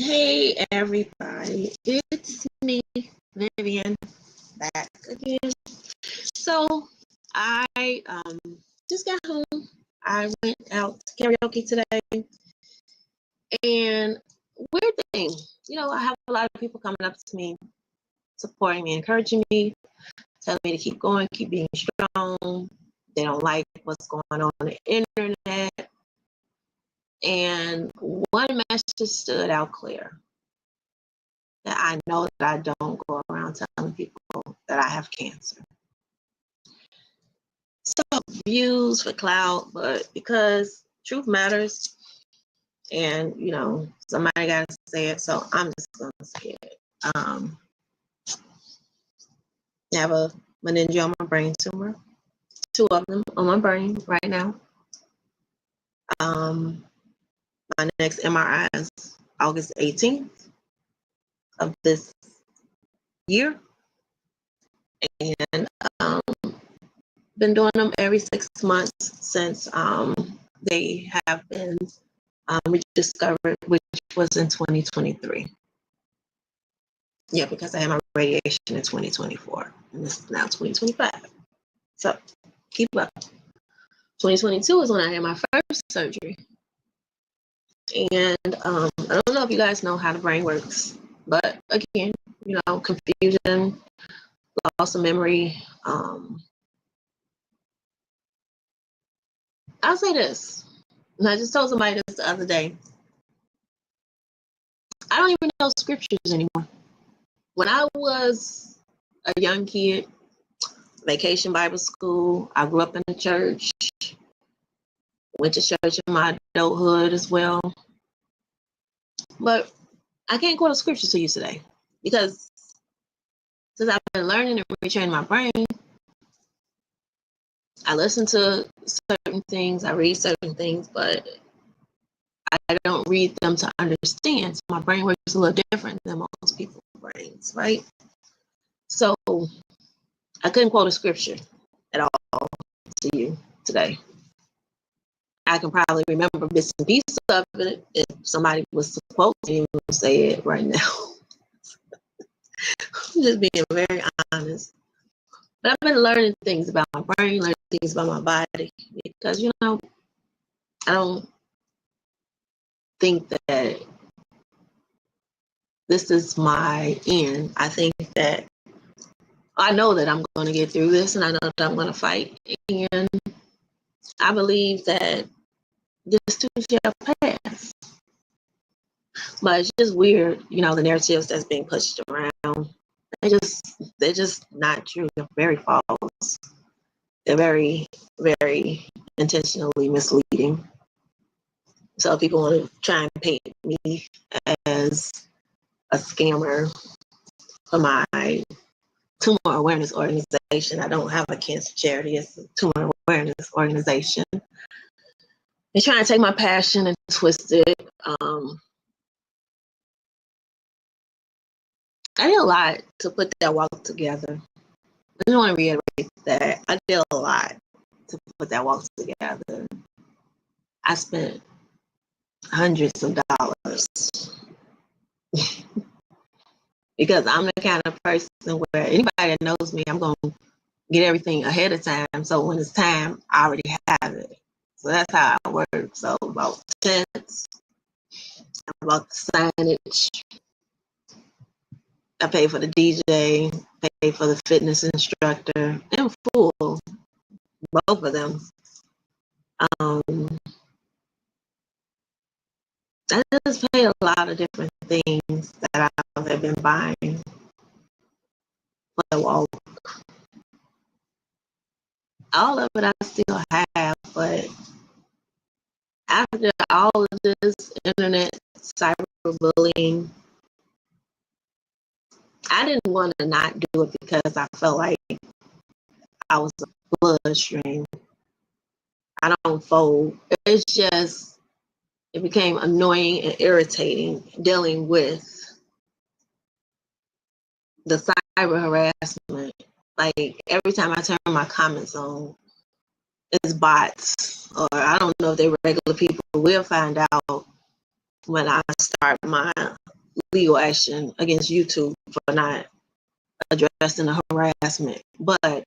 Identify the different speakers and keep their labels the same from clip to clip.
Speaker 1: Hey everybody, it's me, Vivian, back again. So I just got home. I went out to karaoke today, and weird thing, I have a lot of people coming up to me, supporting me, encouraging me, telling me to keep going, keep being strong. They don't like what's going on the internet, and one message stood out clear. That I know that I don't go around telling people that I have cancer. So views for clout, but because truth matters, and somebody got to say it, so I'm just gonna say it. I have a meningioma brain tumor, 2 of them on my brain right now. My next MRI is August 18th of this year, and been doing them every 6 months since they have been rediscovered, which was in 2023. Yeah, because I had my radiation in 2024, and this is now 2025. So keep up. 2022 is when I had my first surgery. And I don't know if you guys know how the brain works, but again, confusion, loss of memory. I'll say this, and I just told somebody this the other day. I don't even know scriptures anymore. When I was a young kid, vacation Bible school, I grew up in the church, went to church in my adulthood as well. But I can't quote a scripture to you today because since I've been learning and retraining my brain, I listen to certain things, I read certain things, but I don't read them to understand. So my brain works a little different than most people's brains, right? So I couldn't quote a scripture at all to you today. I can probably remember bits and pieces of it if somebody was supposed to even say it right now. I'm just being very honest. But I've been learning things about my brain, learning things about my body, because, I don't think that this is my end. I think that I know that I'm going to get through this, and I know that I'm going to fight. And I believe that this too shall pass. But it's just weird, the narratives that's being pushed around. They're just not true. They're very false. They're very, very intentionally misleading. So people want to try and paint me as a scammer for my tumor awareness organization. I don't have a cancer charity. It's a tumor awareness organization. They're trying to take my passion and twist it. I did a lot to put that walk together. I just want to reiterate that I did a lot to put that walk together. I spent hundreds of dollars because I'm the kind of person where anybody that knows me, I'm going to get everything ahead of time. So when it's time, I already have it. So that's how I work. So about tents, about the signage, I pay for the DJ, pay for the fitness instructor, in full, both of them. I just paid a lot of different things that I have been buying for the walk. All of it I still have, but after all of this internet cyberbullying, I didn't want to not do it because I felt like I was a bloodstream. I don't fold. It's just, it became annoying and irritating dealing with the cyber harassment. Like every time I turn my comments on, it's bots, or I don't know if they're regular people. We'll find out when I start my legal action against YouTube for not addressing the harassment. But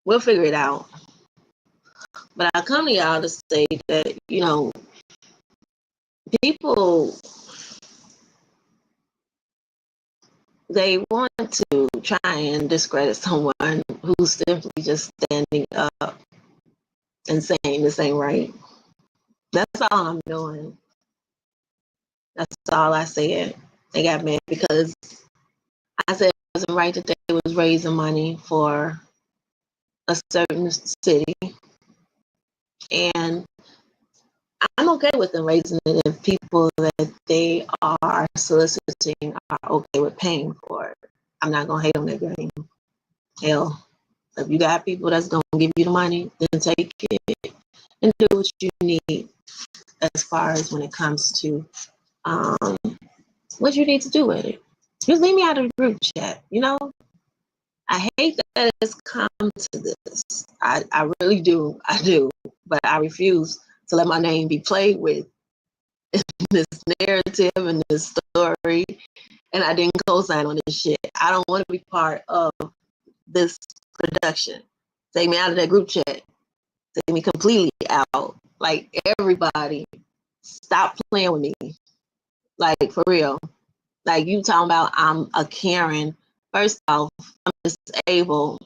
Speaker 1: we'll figure it out. But I come to y'all to say that, you know, people, they want to try and discredit someone who's simply just standing up and saying this ain't right. That's all I'm doing. That's all I said. They got mad because I said it wasn't right that they was raising money for a certain city. And I'm okay with them raising it if people that they are soliciting are okay with paying for it. I'm not going to hate on their game. Hell, if you got people that's going to give you the money, then take it and do what you need as far as when it comes to what you need to do with it. Just leave me out of the group chat, you know? I hate that it's come to this. I really do. I do. But I refuse to let my name be played with in this narrative and this story. And I didn't co-sign on this shit. I don't want to be part of this production. Take me out of that group chat. Take me completely out. Like, everybody, stop playing with me. Like, for real. Like, you talking about I'm a Karen. First off, I'm disabled.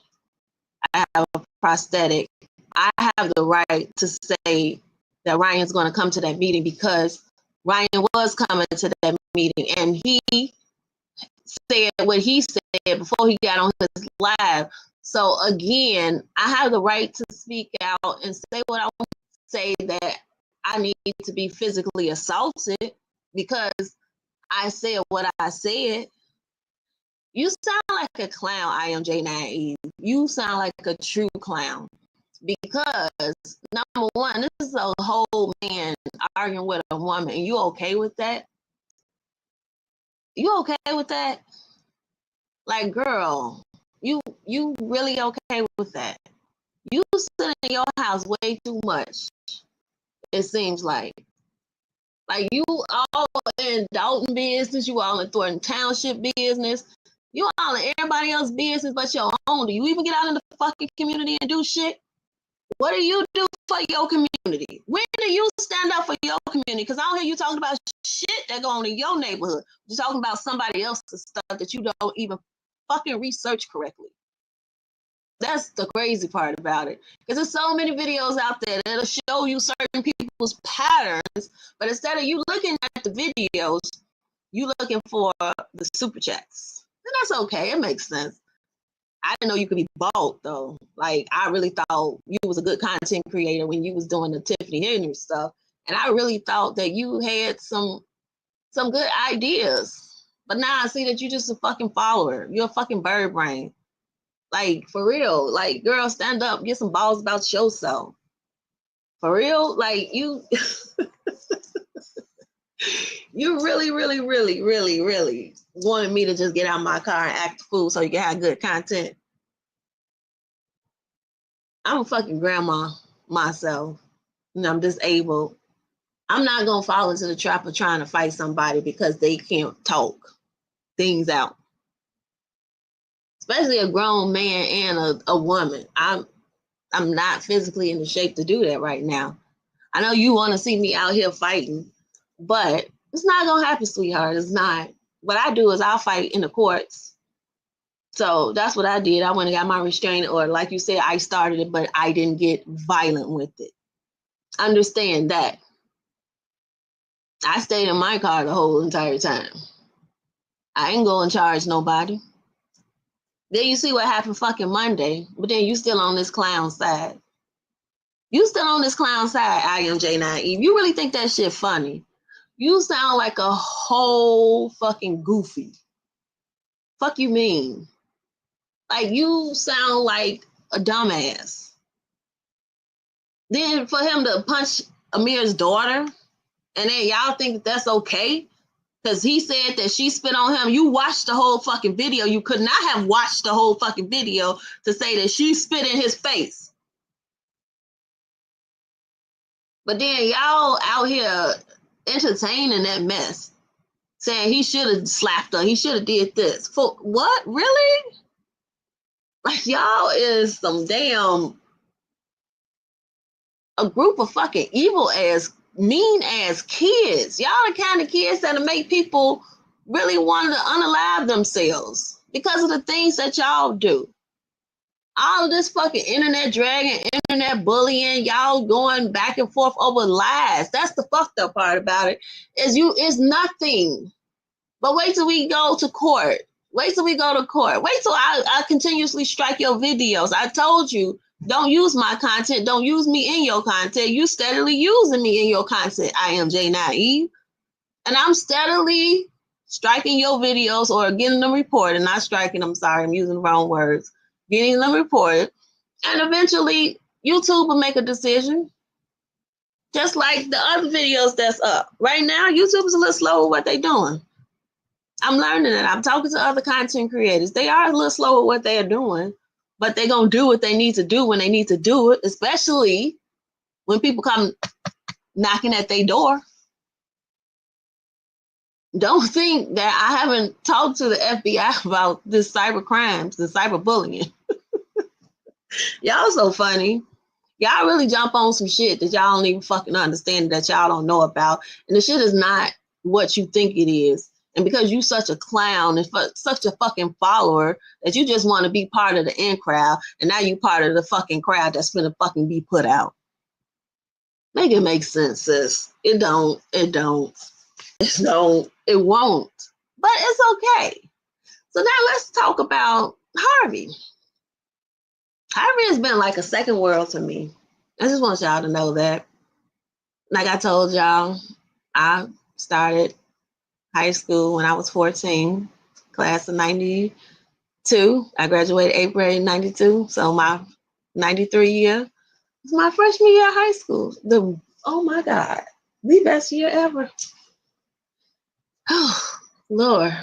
Speaker 1: I have a prosthetic. I have the right to say that Ryan's going to come to that meeting because Ryan was coming to that meeting and he said what he said before he got on his live. So again, I have the right to speak out and say what I want to say, that I need to be physically assaulted because I said what I said. You sound like a clown, IMJ Naive. You sound like a true clown. Because, number one, this is a whole man arguing with a woman. And you okay with that? You okay with that? Like, girl, you really okay with that? You sit in your house way too much, it seems like. Like, you all in Dalton business, you all in Thornton Township business, you all in everybody else's business but your own. Do you even get out in the fucking community and do shit? What do you do for your community? When do you stand up for your community? Because I don't hear you talking about shit that go on in your neighborhood. You're talking about somebody else's stuff that you don't even fucking research correctly. That's the crazy part about it. Because there's so many videos out there that'll show you certain people's patterns, but instead of you looking at the videos, you looking for the super chats. And that's okay. It makes sense. I didn't know you could be bald though. Like, I really thought you was a good content creator when you was doing the Tiffany Henry stuff. And I really thought that you had some good ideas. But now I see that you're just a fucking follower. You're a fucking bird brain. Like, for real. Like, girl, stand up. Get some balls about yourself. For real? Like, you you really, really, really, really, really wanted me to just get out of my car and act a fool so you can have good content. I'm a fucking grandma myself, and I'm disabled. I'm not gonna fall into the trap of trying to fight somebody because they can't talk things out. Especially a grown man and a woman. I'm not physically in the shape to do that right now. I know you want to see me out here fighting, but it's not gonna happen, sweetheart. It's not. What I do is I'll fight in the courts. So that's what I did. I went and got my restraining order. Like you said, I started it, but I didn't get violent with it. Understand that. I stayed in my car the whole entire time. I ain't going to charge nobody. Then you see what happened fucking Monday, but then you still on this clown side. You still on this clown side, IMJ Naive. You really think that shit funny? You sound like a whole fucking goofy. Fuck you mean? Like, you sound like a dumbass. Then for him to punch Amir's daughter, and then y'all think that that's okay? Because he said that she spit on him. You watched the whole fucking video. You could not have watched the whole fucking video to say that she spit in his face. But then y'all out here entertaining that mess, saying he should have slapped her, he should have did this. For what? Really? Like, y'all is some damn, a group of fucking evil ass, mean ass kids. Y'all the kind of kids that'll make people really want to unalive themselves because of the things that y'all do. All of this fucking internet dragging, internet bullying, y'all going back and forth over lies. That's the fucked up part about it. Is nothing. But wait till we go to court. Wait till we go to court. Wait till I continuously strike your videos. I told you, don't use my content. Don't use me in your content. You steadily using me in your content. I am J Naive. And I'm steadily striking your videos or getting them reported. Not striking, I'm sorry, I'm using the wrong words. Getting them reported. And eventually, YouTube will make a decision. Just like the other videos that's up. Right now, YouTube is a little slow with what they're doing. I'm learning it. I'm talking to other content creators. They are a little slow with what they are doing, but they're going to do what they need to do when they need to do it, especially when people come knocking at their door. Don't think that I haven't talked to the FBI about this cyber crimes, the cyber bullying. Y'all so funny. Y'all really jump on some shit that y'all don't even fucking understand, that y'all don't know about. And the shit is not what you think it is. And because you such a clown and such a fucking follower that you just want to be part of the in crowd, and now you part of the fucking crowd that's gonna fucking be put out. Make it make sense, sis. It don't. It don't. It won't. But it's okay. So now let's talk about Harvey. Harvey has been like a second world to me. I just want y'all to know that. Like I told y'all, I started high school when I was 14, class of 92. I graduated April 92. So my 93 year was my freshman year of high school. Oh my God, the best year ever. Oh, Lord.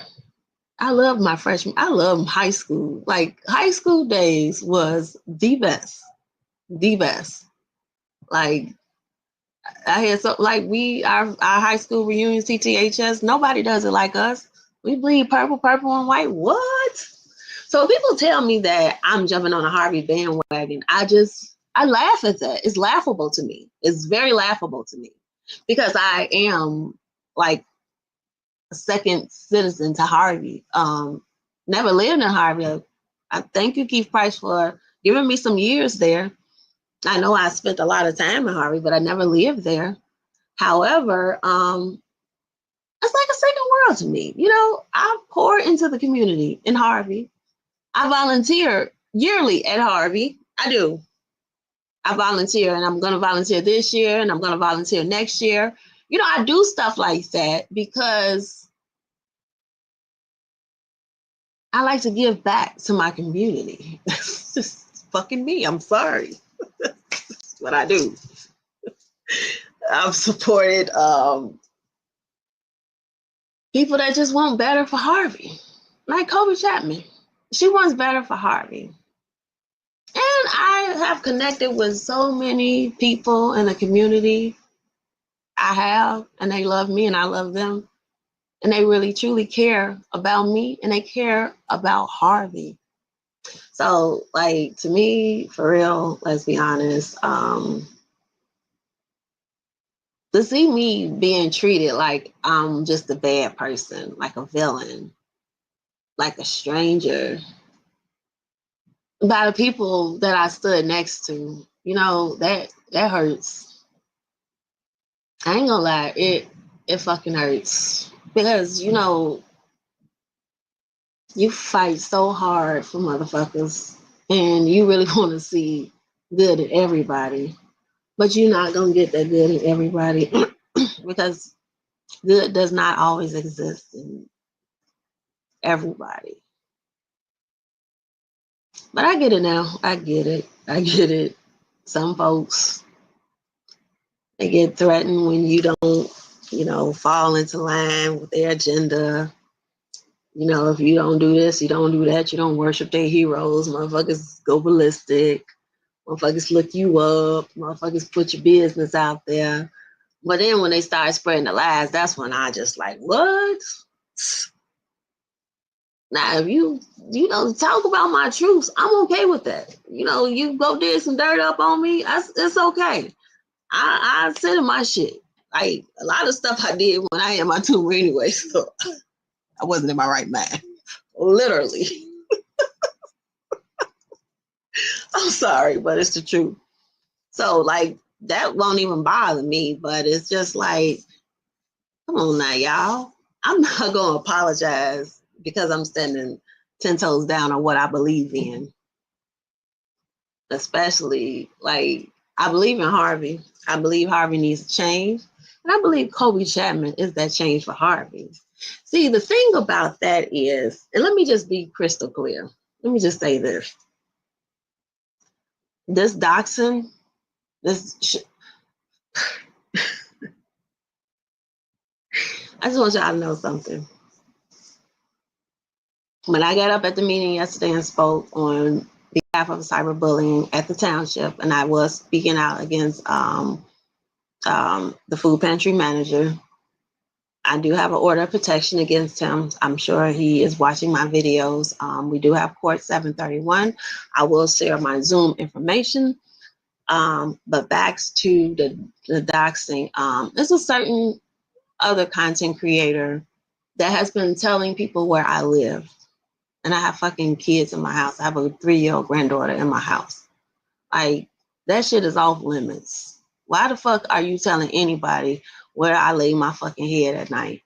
Speaker 1: I love my freshman. I love high school. Like, high school days was the best. The best. Like, I had so like our high school reunion, TTHS, nobody does it like us. We bleed purple, purple and white. What? So people tell me that I'm jumping on a Harvey bandwagon. I laugh at that. It's laughable to me. It's very laughable to me because I am like a second citizen to Harvey. Never lived in Harvey. I thank you, Keith Price, for giving me some years there. I know I spent a lot of time in Harvey, but I never lived there. However, it's like a second world to me. You know, I pour into the community in Harvey. I volunteer yearly at Harvey. I do. I volunteer, and I'm going to volunteer this year, and I'm going to volunteer next year. You know, I do stuff like that because I like to give back to my community. That's just fucking me. I'm sorry. That's what I do. I've supported people that just want better for Harvey. Like Kobe Chapman. She wants better for Harvey. And I have connected with so many people in the community. I have, and they love me and I love them. And they really truly care about me and they care about Harvey. So, like, to me, for real, let's be honest, to see me being treated like I'm just a bad person, like a villain, like a stranger, by the people that I stood next to, you know, that hurts. I ain't gonna lie, it fucking hurts. Because, you know, you fight so hard for motherfuckers and you really want to see good in everybody, but you're not gonna get that good in everybody because good does not always exist in everybody. But I get it now. I get it. I get it. Some folks, they get threatened when you don't, you know, fall into line with their agenda. You know, if you don't do this, you don't do that, you don't worship their heroes, motherfuckers go ballistic. Motherfuckers look you up. Motherfuckers put your business out there. But then when they start spreading the lies, that's when I just like, what? Now, if you talk about my truths, I'm okay with that. You go dig some dirt up on me, it's okay. I sit in my shit. Like a lot of stuff I did when I had my tumor anyway, so I wasn't in my right mind. Literally. I'm sorry, but it's the truth. So like that won't even bother me, but it's just like, come on now, y'all. I'm not gonna apologize because I'm standing 10 toes down on what I believe in. Especially like I believe in Harvey. I believe Harvey needs to change. And I believe Kobe Chapman is that change for Harvey. See, the thing about that is, and let me just be crystal clear. Let me just say this. This Doxing, I just want y'all to know something. When I got up at the meeting yesterday and spoke on behalf of cyberbullying at the township, and I was speaking out against the food pantry manager, I do have an order of protection against him. I'm sure he is watching my videos. We do have court 731. I will share my Zoom information. But back to the doxing. There's a certain other content creator that has been telling people where I live. And I have fucking kids in my house. I have a 3-year-old granddaughter in my house. Like, that shit is off limits. Why the fuck are you telling anybody where I lay my fucking head at night?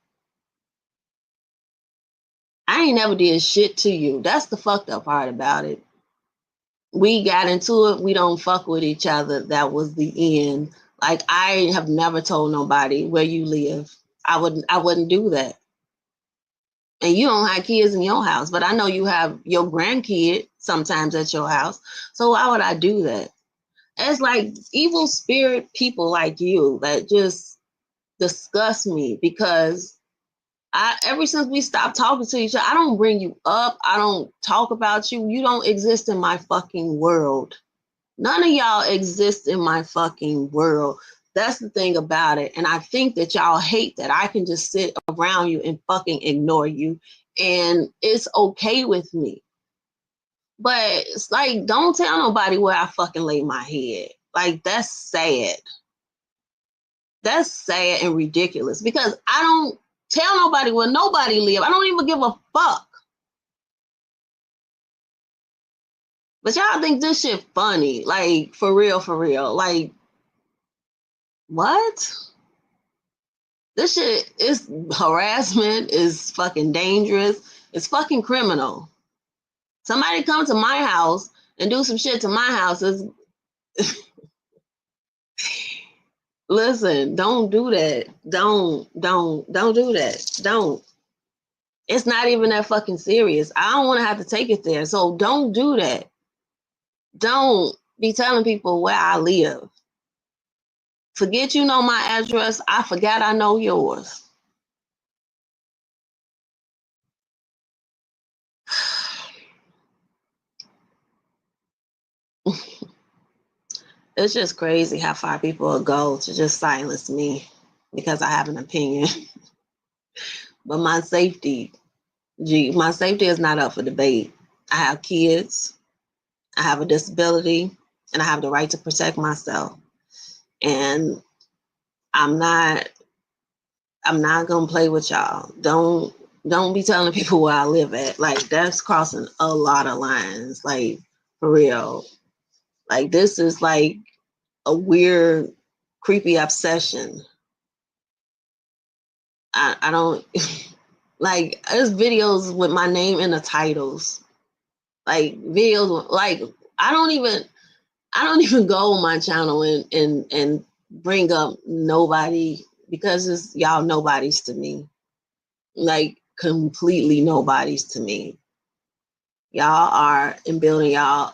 Speaker 1: I ain't never did shit to you. That's the fucked up part about it. We got into it. We don't fuck with each other. That was the end. Like, I have never told nobody where you live. I wouldn't do that. And you don't have kids in your house, but I know you have your grandkid sometimes at your house. So why would I do that? It's like evil spirit people like you that just disgust me because ever since we stopped talking to each other, I don't bring you up. I don't talk about you. You don't exist in my fucking world. None of y'all exist in my fucking world. That's the thing about it. And I think that y'all hate that I can just sit around you and fucking ignore you. And it's okay with me. But it's like, don't tell nobody where I fucking lay my head. Like, that's sad. That's sad and ridiculous because I don't tell nobody where nobody live. I don't even give a fuck. But y'all think this shit funny. Like, for real, for real. Like, what? This shit is harassment, is fucking dangerous. It's fucking criminal. Somebody come to my house and do some shit to my house is listen, don't do that. Don't do that. Don't. It's not even that fucking serious. I don't want to have to take it there. So don't do that. Don't be telling people where I live. Forget you know my address. I forgot I know yours. It's just crazy how far people will go to just silence me because I have an opinion. But my safety is not up for debate. I have kids, I have a disability, and I have the right to protect myself. And I'm not gonna play with y'all. Don't be telling people where I live at. Like, that's crossing a lot of lines. Like, for real. Like, this is like a weird, creepy obsession. I don't like, there's videos with my name in the titles. Like, videos like I don't even go on my channel and bring up nobody because it's y'all nobodies to me. Like, completely nobodies to me. Y'all are in building y'all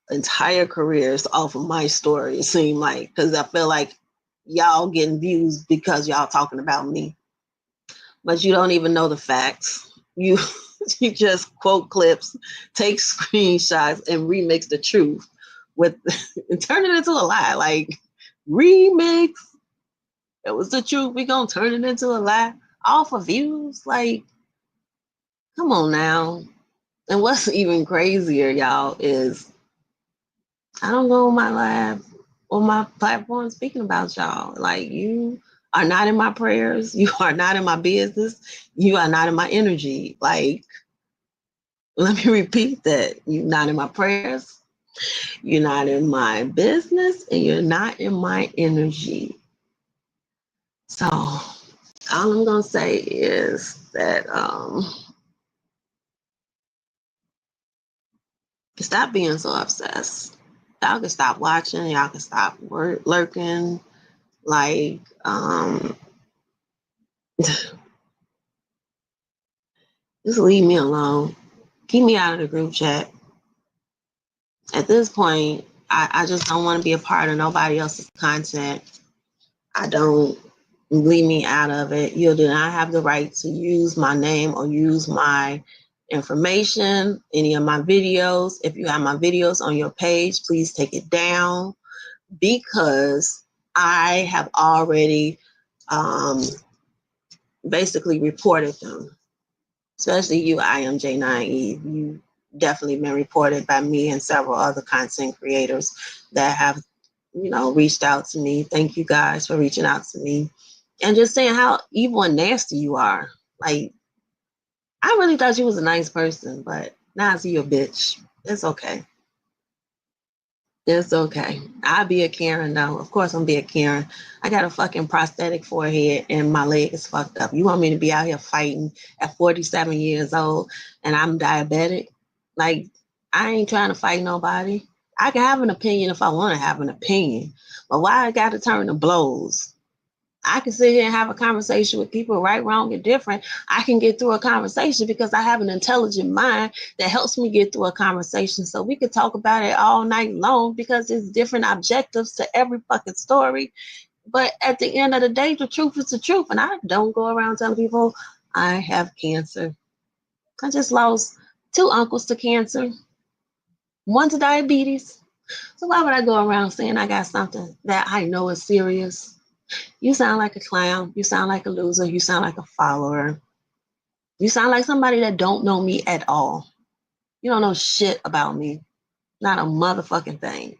Speaker 1: entire careers off of my story, it seemed like, because I feel like y'all getting views because y'all talking about me. But you don't even know the facts. You just quote clips, take screenshots, and remix the truth with and turn it into a lie. Like, remix. It was the truth. We gonna turn it into a lie. All for views. Like, come on now. And what's even crazier, y'all, is I don't go on my live on my platform speaking about y'all. Like, you are not in my prayers. You are not in my business. You are not in my energy. Like, let me repeat that. You're not in my prayers. You're not in my business, and you're not in my energy. So all I'm gonna say is that stop being so obsessed. Y'all can stop watching. Y'all can stop lurking. Like, just leave me alone. Keep me out of the group chat. At this point, I just don't want to be a part of nobody else's content. I don't. Leave me out of it. You do not have the right to use my name or use my information, any of my videos. If you have my videos on your page, please take it down, because I have already basically reported them. Especially you, I am J9E. You definitely been reported by me and several other content creators that have, reached out to me. Thank you guys for reaching out to me and just saying how evil and nasty you are. Like, I really thought you was a nice person, but now I see you're a bitch. It's okay. It's okay. I'll be a Karen though. Of course I'm be a Karen. I got a fucking prosthetic forehead and my leg is fucked up. You want me to be out here fighting at 47 years old and I'm diabetic? Like, I ain't trying to fight nobody. I can have an opinion if I want to have an opinion. But why I got to turn to blows? I can sit here and have a conversation with people, right, wrong, and different. I can get through a conversation because I have an intelligent mind that helps me get through a conversation. So we could talk about it all night long because it's different objectives to every fucking story. But at the end of the day, the truth is the truth. And I don't go around telling people I have cancer. I just lost 2 uncles to cancer, 1 to diabetes. So why would I go around saying I got something that I know is serious? You sound like a clown. You sound like a loser. You sound like a follower. You sound like somebody that don't know me at all. You don't know shit about me. Not a motherfucking thing.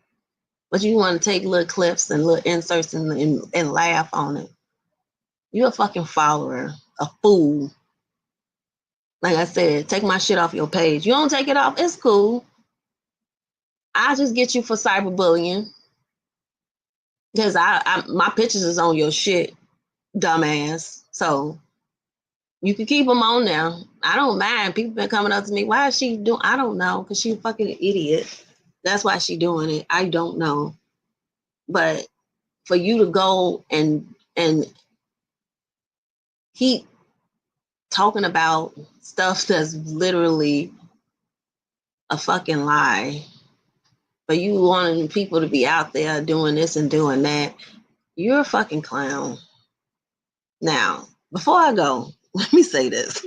Speaker 1: But you want to take little clips and little inserts and laugh on it. You're a fucking follower. A fool. Like I said, take my shit off your page. You don't take it off, it's cool. I'll just get you for cyberbullying. Because my pictures is on your shit, dumbass. So you can keep them on there. I don't mind. People been coming up to me. Why is she doing? I don't know. Because she's a fucking idiot. That's why she doing it. I don't know. But for you to go and keep talking about stuff that's literally a fucking lie, but you wanting people to be out there doing this and doing that, you're a fucking clown. Now, before I go, let me say this.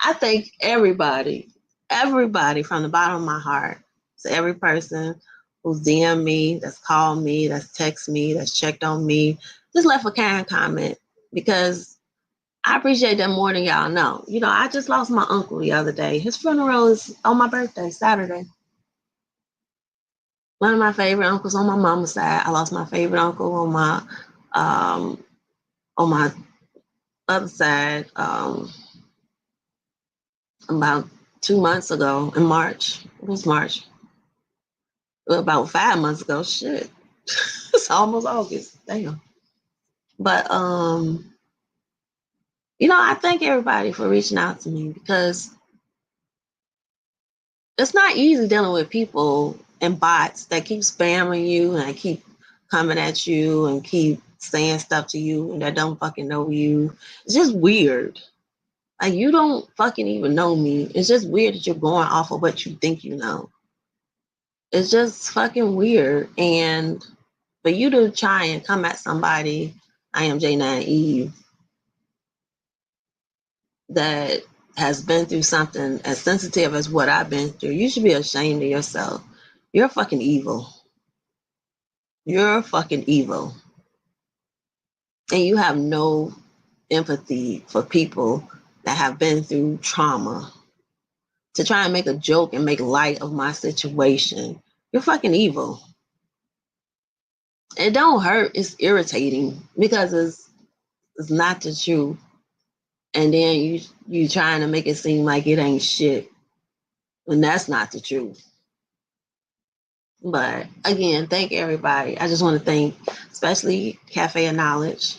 Speaker 1: I thank everybody from the bottom of my heart, to every person who's DM me, that's called me, that's text me, that's checked on me, just left a kind comment, because I appreciate that more than y'all know. I just lost my uncle the other day. His funeral is on my birthday, Saturday. One of my favorite uncles on my mama's side. I lost my favorite uncle on my other side about 2 months ago in March. It was March. About 5 months ago. Shit. It's almost August. Damn. But I thank everybody for reaching out to me, because it's not easy dealing with people and bots that keep spamming you and keep coming at you and keep saying stuff to you and that don't fucking know you. It's just weird. Like, you don't fucking even know me. It's just weird that you're going off of what you think you know. It's just fucking weird. And for you to try and come at somebody, I am J9E, that has been through something as sensitive as what I've been through, you should be ashamed of yourself. You're fucking evil. You're fucking evil. And you have no empathy for people that have been through trauma. To try and make a joke and make light of my situation, you're fucking evil. It don't hurt, it's irritating because it's not the truth. And then you trying to make it seem like it ain't shit when that's not the truth. But again, thank everybody. I just want to thank especially Cafe of Knowledge.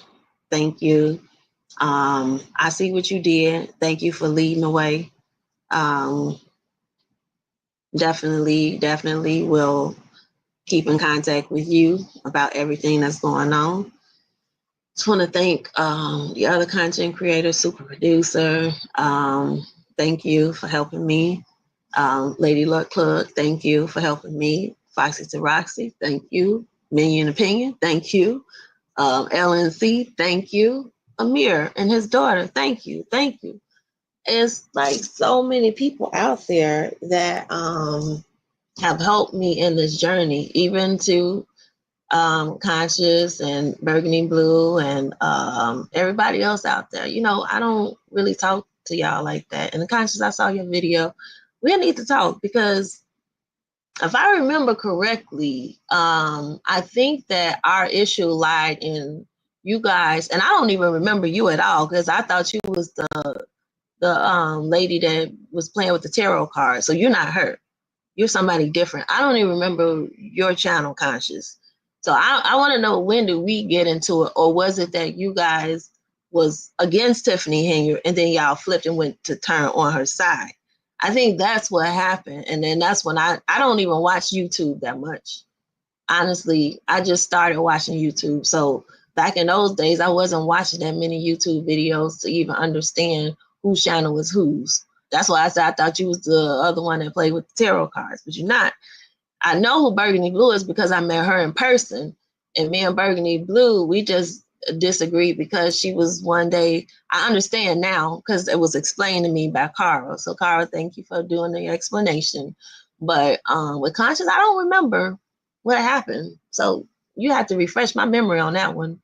Speaker 1: Thank you. I see what you did. Thank you for leading the way. Definitely will keep in contact with you about everything that's going on. Just want to thank the other content creator, super producer. Thank you for helping me. Lady Luck Plug, thank you for helping me. Foxy to Roxy, thank you. Minion Opinion, thank you. LNC, thank you. Amir and his daughter, thank you. Thank you. It's like so many people out there that have helped me in this journey, even to Conscious and Burgundy Blue and everybody else out there. You know, I don't really talk to y'all like that. And Conscious, I saw your video. We need to talk because if I remember correctly, I think that our issue lied in you guys, and I don't even remember you at all because I thought you was the lady that was playing with the tarot cards. So you're not her. You're somebody different. I don't even remember your channel, Conscious. So I want to know, when did we get into it? Or was it that you guys was against Tiffany Henry and then y'all flipped and went to turn on her side? I think that's what happened. And then that's when I don't even watch YouTube that much. Honestly, I just started watching YouTube. So back in those days, I wasn't watching that many YouTube videos to even understand whose channel was whose. That's why I said I thought you was the other one that played with the tarot cards, but you're not. I know who Burgundy Blue is because I met her in person. And me and Burgundy Blue, we just disagreed because she was one day, I understand now because it was explained to me by Carl. So Carl, thank you for doing the explanation. But with Conscious, I don't remember what happened. So you have to refresh my memory on that one.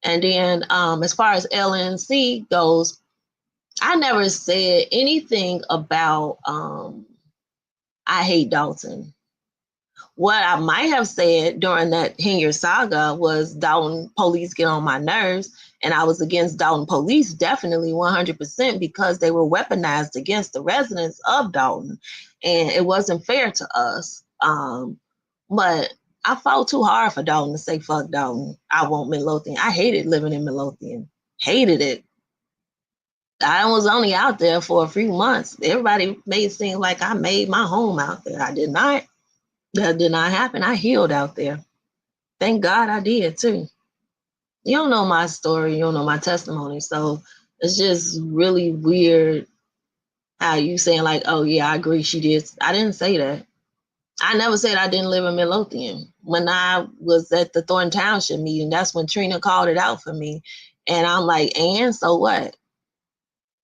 Speaker 1: And then as far as LNC goes, I never said anything about I hate Dalton. What I might have said during that Henry saga was Dalton police get on my nerves, and I was against Dalton police definitely 100% because they were weaponized against the residents of Dalton, and it wasn't fair to us. But I fought too hard for Dalton to say fuck Dalton. I want Midlothian. I hated living in Midlothian. Hated it. I was only out there for a few months. Everybody made it seem like I made my home out there. I did not. That did not happen. I healed out there. Thank God I did too. You don't know my story. You don't know my testimony. So it's just really weird how you saying like, oh yeah, I agree she did. I didn't say that. I never said I didn't live in Midlothian. When I was at the Thornton Township meeting, that's when Trina called it out for me. And I'm like, and so what?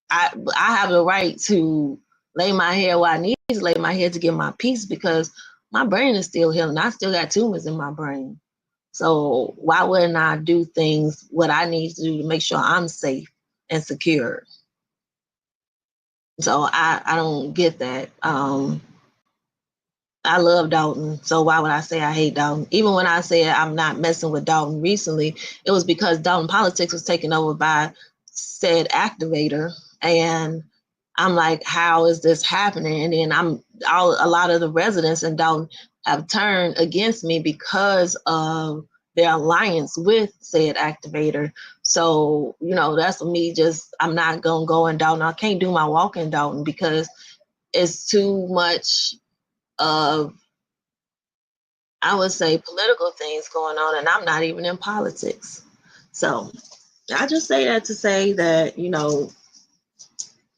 Speaker 1: I have the right to lay my hair where I need to lay my hair to get my peace because my brain is still healing. I still got tumors in my brain. So why wouldn't I do things what I need to do to make sure I'm safe and secure? So I don't get that. I love Dalton. So why would I say I hate Dalton? Even when I said I'm not messing with Dalton recently, it was because Dalton politics was taken over by said activator. And I'm like, how is this happening? And then a lot of the residents in Dalton have turned against me because of their alliance with said activator. So, you know, that's me just, I'm not going to go in Dalton. I can't do my walk in Dalton because it's too much of, I would say, political things going on, and I'm not even in politics. So I just say that to say that, you know,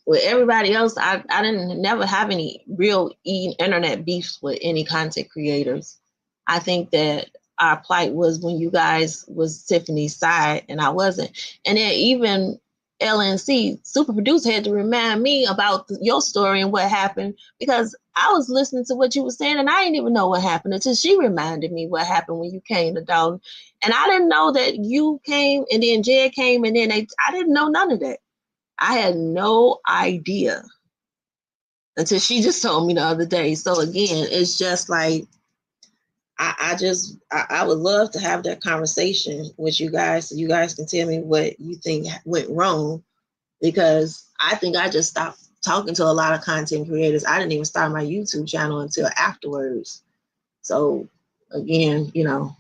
Speaker 1: with everybody else, I didn't never have any real internet beefs with any content creators. I think that our plight was when you guys was Tiffany's side and I wasn't. And then even LNC, super producer, had to remind me about your story and what happened, because I was listening to what you were saying and I didn't even know what happened until she reminded me what happened when you came to Dalton. And I didn't know that you came and then Jed came and then I didn't know none of that. I had no idea until she just told me the other day. So again, it's just like, I would love to have that conversation with you guys so you guys can tell me what you think went wrong, because I think I just stopped talking to a lot of content creators. I didn't even start my YouTube channel until afterwards. So again, you know,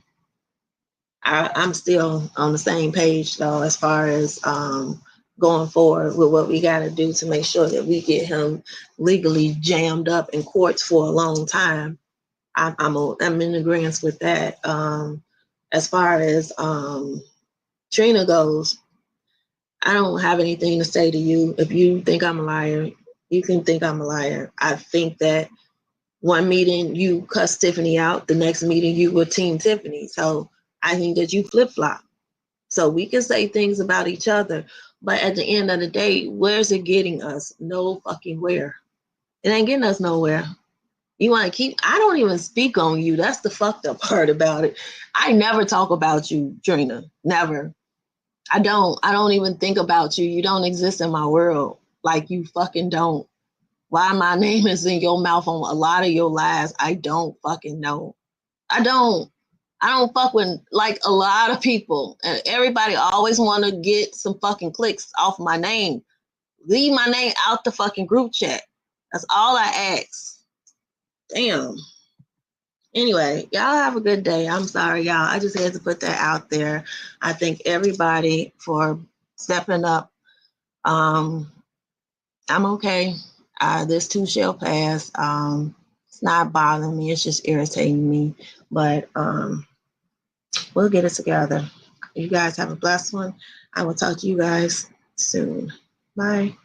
Speaker 1: I'm still on the same page though, as far as going forward with what we got to do to make sure that we get him legally jammed up in courts for a long time. I'm in agreement with that. As far as Trina goes, I don't have anything to say to you. If you think I'm a liar, you can think I'm a liar. I think that one meeting you cussed Tiffany out, the next meeting you were Team Tiffany. So I think that you flip-flop. So we can say things about each other, but at the end of the day, where's it getting us? No fucking where. It ain't getting us nowhere. You want to keep, I don't even speak on you. That's the fucked up part about it. I never talk about you, Trina. Never. I don't even think about you. You don't exist in my world. Like, you fucking don't. Why my name is in your mouth on a lot of your lies, I don't fucking know. I don't fuck with like a lot of people. And everybody always want to get some fucking clicks off my name. Leave my name out the fucking group chat. That's all I ask. Damn. Anyway, y'all have a good day. I'm sorry, y'all. I just had to put that out there. I thank everybody for stepping up. I'm okay. This too shall pass. It's not bothering me. It's just irritating me. But we'll get it together. You guys have a blessed one. I will talk to you guys soon. Bye.